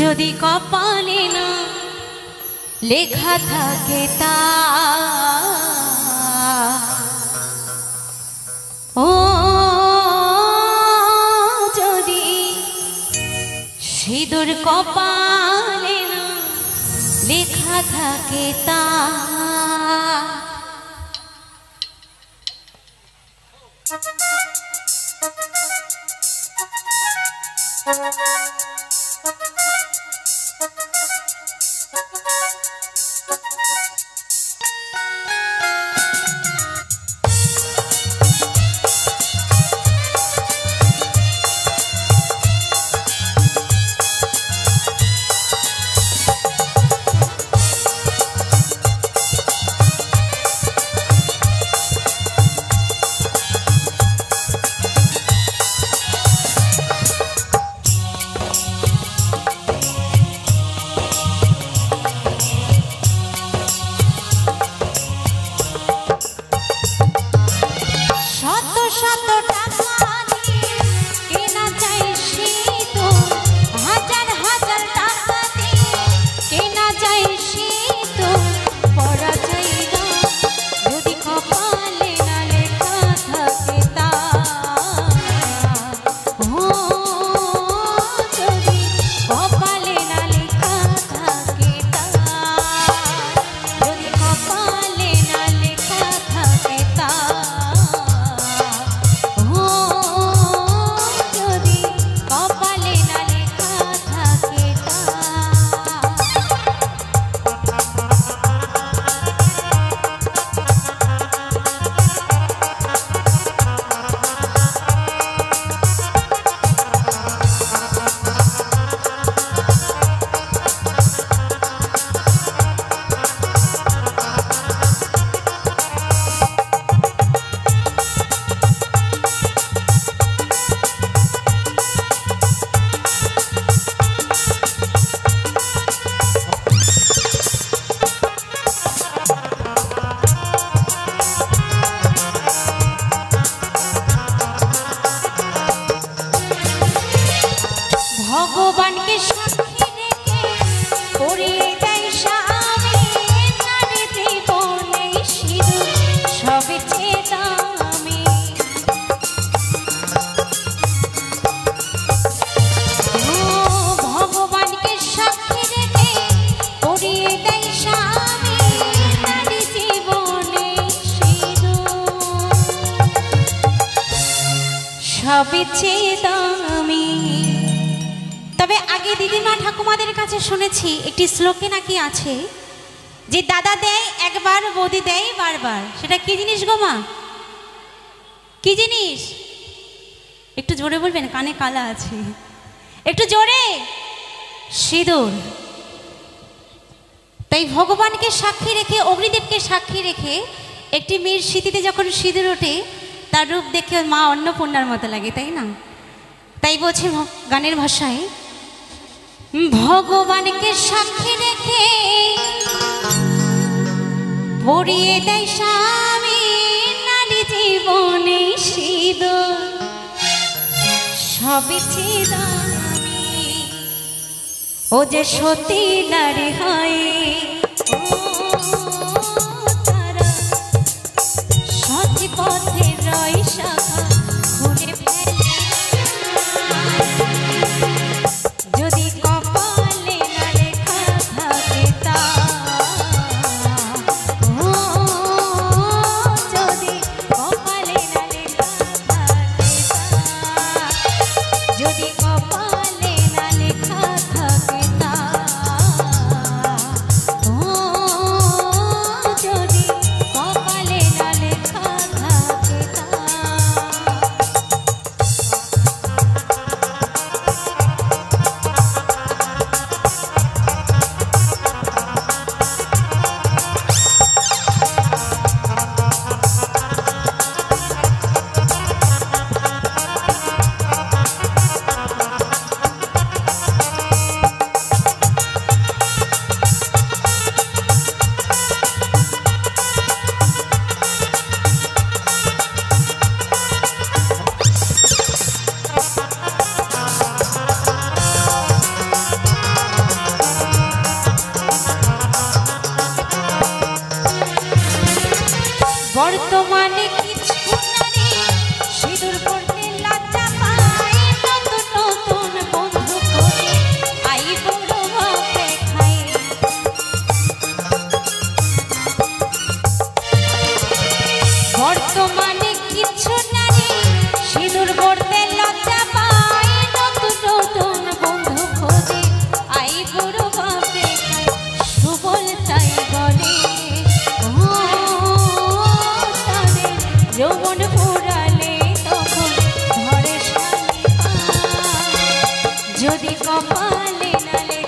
যদি কপালে না লেখা থাকে তা ও যদি সিঁদুর কপালে না লেখা থাকে তা ভগবানকে সাক্ষী রেখে পরিয়ে দেয় স্বামী নারী জীবনে সিঁদুর সবচেয়ে দামি ভগবানকে সাক্ষী রেখে পরিয়ে দেয় স্বামী নারী জীবনে সিঁদুর সবচেয়ে দামি। তবে আগে দিদিমা ঠাকুমাদের কাছে শুনেছি একটি শ্লোকে নাকি আছে যে দাদা দেয় একবার বৌদি দেয় বারবার। সেটা কি জিনিস গো মা? কি জিনিস? একটু জোরে বলবেন, কানে কালা আছে, একটু জোরে। সিঁদুর। তাই ভগবানকে সাক্ষী রেখে অগ্নিদেবকে সাক্ষী রেখে একটি মেয়ের স্মৃতিতে যখন সিঁদুর ওঠে তার রূপ দেখে মা অন্নপূর্ণার মতো লাগে, তাই না? তাই বলছে গানের ভাষায়, ভগবানকে সাক্ষী রেখে পরিয়ে দেয় স্বামী নারী জীবনে সিঁদুর সবচেয়ে দামি। ও যে সতী নারী হয় তারা সৎ পথে রয় শাখা খুলে ফেলে যদি কপালে না লেখা থাকে তা ও যদি কপালে না লেখা থাকে তা যদি কপালে না লেখা থাকে তা ও যদি কপালে না লেখা